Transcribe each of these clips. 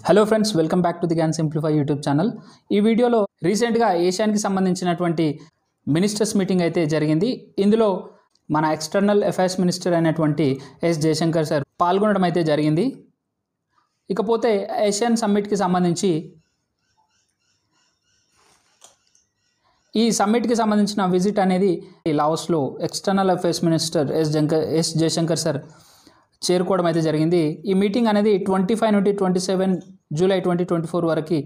Hello friends, welcome back to the Gyan Simplify YouTube channel. ఈ వీడియోలో రీసెంట్గా ఏషియాన్కి సంబంధించినటువంటి మినిస్టర్స్ మీటింగ్ అయితే జరిగింది. ఇందులో మన ఎక్స్టర్నల్ అఫైర్స్ మినిస్టర్ అయినటువంటి ఎస్ జయశంకర్ సార్ పాల్గొనడం అయితే జరిగింది. ఇకపోతే ఏషియన్ సమ్మిట్కి సంబంధించి ఈ సమ్మిట్కి సంబంధించిన విజిట్ అనేది లాఓస్లో external affairs minister S Jaishankar sir చేరుకోవడం అయితే జరిగింది. ఈ మీటింగ్ అనేది 25 నుండి 27 జూలై 2024 వరకు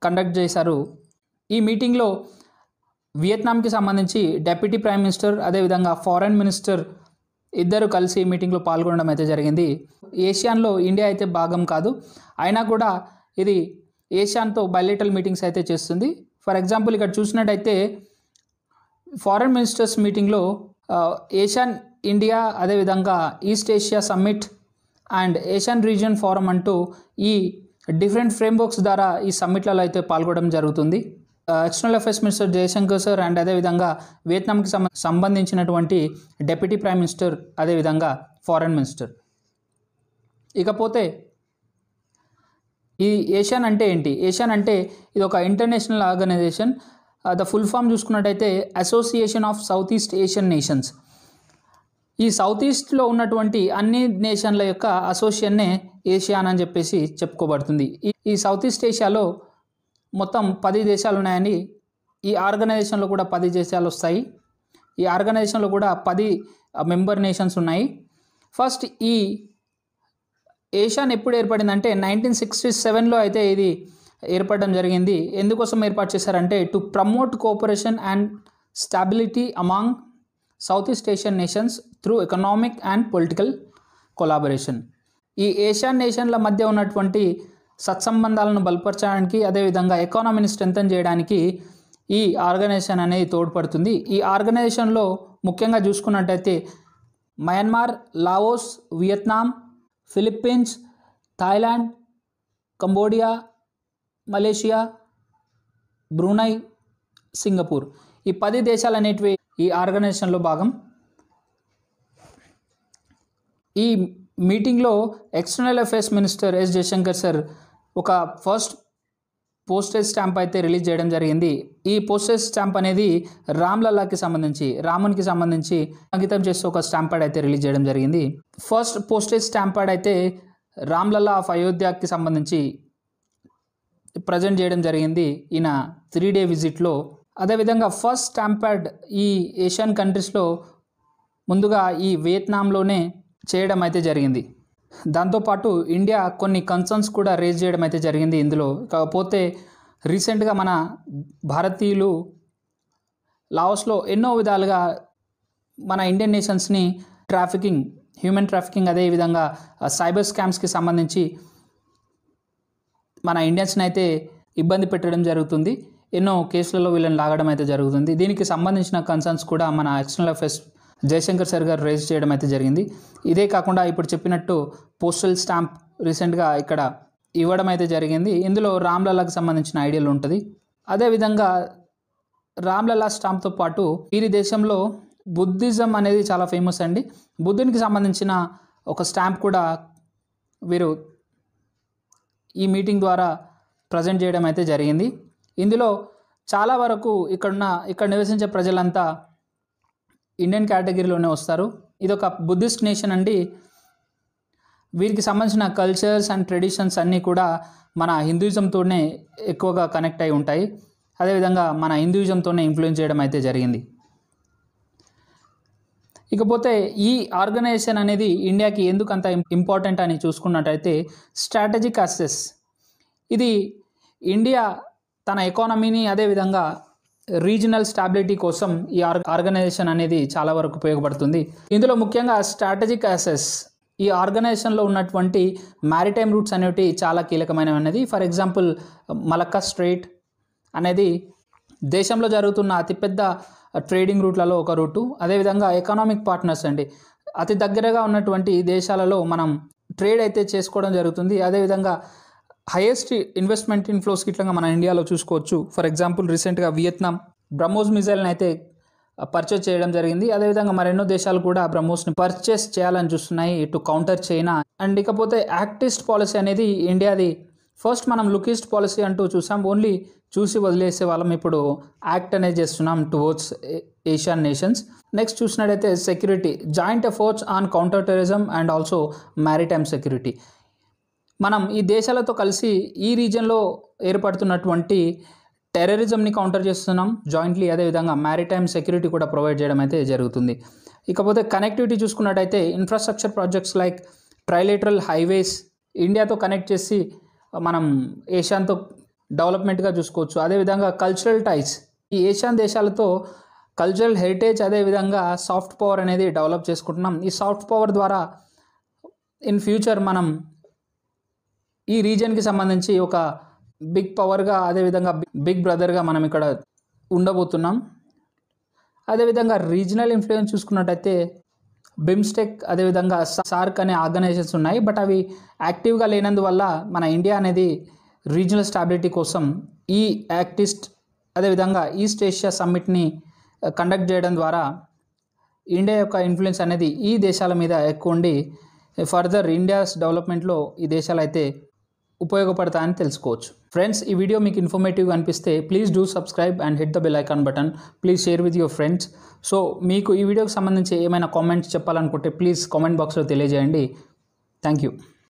కండక్ట్ చేశారు. ఈ మీటింగ్లో వియత్నాంకి సంబంధించి డెప్యూటీ ప్రైమ్ మినిస్టర్ అదేవిధంగా ఫారెన్ మినిస్టర్ ఇద్దరు కలిసి ఈ మీటింగ్లో పాల్గొనడం అయితే జరిగింది. ఏషియాన్లో ఇండియా అయితే భాగం కాదు, అయినా కూడా ఇది ఏషియాన్తో బైలేటరల్ మీటింగ్స్ అయితే చేస్తుంది. ఫర్ ఎగ్జాంపుల్ ఇక్కడ చూసినట్టయితే ఫారెన్ మినిస్టర్స్ మీటింగ్లో ఏషియన్ ఇండియా అదేవిధంగా east Asia summit and Asian region forum అంటూ ఈ డిఫరెంట్ ఫ్రేమ్వర్క్స్ ద్వారా ఈ సమ్మిట్లలో అయితే పాల్గొనడం జరుగుతుంది. External affairs minister Jaishankar sir and అదేవిధంగా వియత్నాంకి సంబంధించినటువంటి డెప్యూటీ ప్రైమ్ మినిస్టర్ అదేవిధంగా ఫారెన్ మినిస్టర్. ఇకపోతే ఈ ఏషియన్ అంటే ఏంటి? ఏషియన్ అంటే ఇది ఒక international organisation. The full form చూసుకున్నట్టయితే association of south east Asian nations. ఈ సౌత్ ఈస్ట్లో ఉన్నటువంటి అన్ని నేషన్ల యొక్క అసోసియేషన్నే ఏషియాన్ అని చెప్పేసి చెప్పుకోబడుతుంది. ఈ సౌత్ ఈస్ట్ ఏషియాలో మొత్తం 10 దేశాలు ఉన్నాయని, ఈ ఆర్గనైజేషన్లో కూడా 10 దేశాలు వస్తాయి. ఈ ఆర్గనైజేషన్లో కూడా 10 మెంబర్ నేషన్స్ ఉన్నాయి. ఫస్ట్ ఈ ఏషియాన్ ఎప్పుడు ఏర్పడిందంటే 1967లో అయితే ఇది ఏర్పడడం జరిగింది. ఎందుకోసం ఏర్పాటు చేశారంటే to promote cooperation and stability among south east Asian nations through economic and political collaboration. ఈ ఏషియన్ నేషన్ల మధ్య ఉన్నటువంటి సత్సంబంధాలను బలపరచడానికి అదేవిధంగా ఎకానమీని స్ట్రెంథన్ చేయడానికి ఈ ఆర్గనైజేషన్ అనేది తోడ్పడుతుంది. ఈ ఆర్గనైజేషన్లో ముఖ్యంగా చూసుకున్నట్టయితే Myanmar, Laos, Vietnam, Philippines, Thailand, Cambodia, Malaysia, Brunei, Singapore ఈ 10 దేశాలు అనేటివి ఈ ఆర్గనైజేషన్లో భాగం. ఈ మీటింగ్లో external affairs minister S Jaishankar sir ఒక ఫస్ట్ పోస్టేజ్ స్టాంప్ అయితే రిలీజ్ చేయడం జరిగింది. ఈ పోస్టేజ్ స్టాంప్ అనేది రామ్లల్లాకి సంబంధించి, రామునికి సంబంధించి అంకితం చేస్తూ ఒక స్టాంప్ ప్యాడ్ అయితే రిలీజ్ చేయడం జరిగింది. ఫస్ట్ పోస్టేజ్ స్టాంప్ ప్యాడ్ అయితే రామ్లల్లా ఆఫ్ అయోధ్యకి సంబంధించి ప్రజెంట్ చేయడం జరిగింది ఈయన 3 డే విజిట్లో. అదేవిధంగా ఫస్ట్ స్టాంప్ ప్యాడ్ ఈ ఏషియన్ కంట్రీస్లో ముందుగా ఈ వియత్నాంలోనే చేయడం అయితే జరిగింది. దాంతోపాటు ఇండియా కొన్ని కన్సర్న్స్ కూడా రేజ్ చేయడం అయితే జరిగింది ఇందులో. కాకపోతే రీసెంట్గా మన భారతీయులు లాఓస్లో ఎన్నో విధాలుగా మన ఇండియన్ నేషన్స్ని ట్రాఫికింగ్, హ్యూమన్ ట్రాఫికింగ్ అదేవిధంగా సైబర్ స్కామ్స్కి సంబంధించి మన ఇండియన్స్ని అయితే ఇబ్బంది పెట్టడం జరుగుతుంది. ఎన్నో కేసులలో వీళ్ళని లాగడం అయితే జరుగుతుంది. దీనికి సంబంధించిన కన్సర్న్స్ కూడా మన ఎక్స్టర్నల్ అఫైర్స్ జయశంకర్ సార్ గారు రేజ్ చేయడం అయితే జరిగింది. ఇదే కాకుండా ఇప్పుడు చెప్పినట్టు పోస్టల్ స్టాంప్ రీసెంట్గా ఇక్కడ ఇవ్వడం అయితే జరిగింది. ఇందులో రామ్లల్లాకి సంబంధించిన ఐడియాలు ఉంటుంది. అదేవిధంగా రామ్లల్లా స్టాంప్తో పాటు వీరి దేశంలో బుద్ధిజం అనేది చాలా ఫేమస్ అండి. బుద్ధునికి సంబంధించిన ఒక స్టాంప్ కూడా వీరు ఈ మీటింగ్ ద్వారా ప్రజెంట్ చేయడం అయితే జరిగింది. ఇందులో చాలా వరకు ఇక్కడ నివసించే ప్రజలంతా ఇండియన్ కేటగిరీలోనే వస్తారు. ఇది ఒక బుద్ధిస్ట్ నేషన్ అండి. వీరికి సంబంధించిన కల్చర్స్ అండ్ ట్రెడిషన్స్ అన్నీ కూడా మన హిందూయిజంతోనే ఎక్కువగా కనెక్ట్ అయి ఉంటాయి. అదేవిధంగా మన హిందూయిజంతోనే ఇన్ఫ్లుయెన్స్ చేయడం అయితే జరిగింది. ఇకపోతే ఈ ఆర్గనైజేషన్ అనేది ఇండియాకి ఎందుకు అంత ఇంపార్టెంట్ అని చూసుకున్నట్టయితే స్ట్రాటజిక్ యాక్సెస్. ఇది ఇండియా తన ఎకానమీని అదేవిధంగా రీజనల్ స్టాబిలిటీ కోసం ఈ ఆర్గనైజేషన్ అనేది చాలా వరకు ఉపయోగపడుతుంది. ఇందులో ముఖ్యంగా స్ట్రాటజిక్ యాక్సెస్, ఈ ఆర్గనైజేషన్లో ఉన్నటువంటి మ్యారిటైమ్ రూట్స్ అనేవి చాలా కీలకమైనవి అనేది. ఫర్ ఎగ్జాంపుల్ మలక్కా స్ట్రైట్ అనేది దేశంలో జరుగుతున్న అతిపెద్ద ట్రేడింగ్ రూట్లలో ఒక రూటు. అదేవిధంగా ఎకనామిక్ పార్ట్నర్స్ అండి, అతి దగ్గరగా ఉన్నటువంటి దేశాలలో మనం ట్రేడ్ అయితే చేసుకోవడం జరుగుతుంది. అదేవిధంగా హైయెస్ట్ ఇన్వెస్ట్మెంట్ ఇన్ఫ్లోస్కి ఇట్లా మన ఇండియాలో చూసుకోవచ్చు. ఫర్ ఎగ్జాంపుల్ రీసెంట్గా వియత్నాం బ్రహ్మోస్ మిజైల్ని అయితే పర్చేస్ చేయడం జరిగింది. అదేవిధంగా మరెన్నో దేశాలు కూడా బ్రహ్మోస్ని పర్చేస్ చేయాలని చూస్తున్నాయి టు కౌంటర్ చైనా. అండ్ ఇకపోతే యాక్ట్ ఈస్ట్ పాలసీ అనేది ఇండియాది ఫస్ట్ మనం లుక్ ఈస్ట్ పాలసీ అంటూ చూసాం, ఓన్లీ చూసి వదిలేసే వాళ్ళం. ఇప్పుడు యాక్ట్ అనేది చేస్తున్నాం టువర్డ్స్ ఏషియన్ నేషన్స్. నెక్స్ట్ చూసినట్టయితే security, joint efforts on counter terrorism and also maritime security. మనం ఈ దేశాలతో కలిసి ఈ రీజియన్లో ఏర్పడుతున్నటువంటి టెర్రరిజంని కౌంటర్ చేస్తున్నాం జాయింట్లీ. అదేవిధంగా మ్యారిటైమ్ సెక్యూరిటీ కూడా ప్రొవైడ్ చేయడం అయితే జరుగుతుంది. ఇకపోతే కనెక్టివిటీ చూసుకున్నట్టయితే infrastructure projects like trilateral highways ఇండియాతో కనెక్ట్ చేసి మనం ఏషియాతో డెవలప్మెంట్గా చూసుకోవచ్చు. అదేవిధంగా కల్చరల్ టైస్, ఈ ఏషియన్ దేశాలతో కల్చరల్ హెరిటేజ్ అదేవిధంగా సాఫ్ట్ పవర్ అనేది డెవలప్ చేసుకుంటున్నాం. ఈ సాఫ్ట్ పవర్ ద్వారా ఇన్ ఫ్యూచర్ మనం ఈ రీజియన్కి సంబంధించి ఒక బిగ్ పవర్గా అదేవిధంగా బిగ్ బ్రదర్గా మనం ఇక్కడ ఉండబోతున్నాం. అదేవిధంగా రీజనల్ ఇన్ఫ్లుయెన్స్ చూసుకున్నట్టయితే బిమ్స్టెక్ అదేవిధంగా సార్క్ అనే ఆర్గనైజేషన్స్ ఉన్నాయి. బట్ అవి యాక్టివ్గా లేనందువల్ల మన ఇండియా అనేది రీజనల్ స్టాబిలిటీ కోసం ఈ యాక్ట్ ఈస్ట్ అదేవిధంగా ఈస్ట్ ఏషియా సమ్మిట్ని కండక్ట్ చేయడం ద్వారా ఇండియా యొక్క ఇన్ఫ్లుయెన్స్ అనేది ఈ దేశాల మీద ఎక్కువ ఉండి ఫర్దర్ ఇండియాస్ డెవలప్మెంట్లో ఈ దేశాలు అయితే ఉపయోగపడతాయని తెలుసుకోవచ్చు. ఫ్రెండ్స్, ఈ వీడియో మీకు ఇన్ఫర్మేటివ్గా అనిపిస్తే please do subscribe and hit the bell icon button. Please share with your friends. So మీకు ఈ వీడియోకి సంబంధించి ఏమైనా కామెంట్స్ చెప్పాలనుకుంటే ప్లీజ్ కామెంట్ బాక్స్లో తెలియజేయండి. Thank you.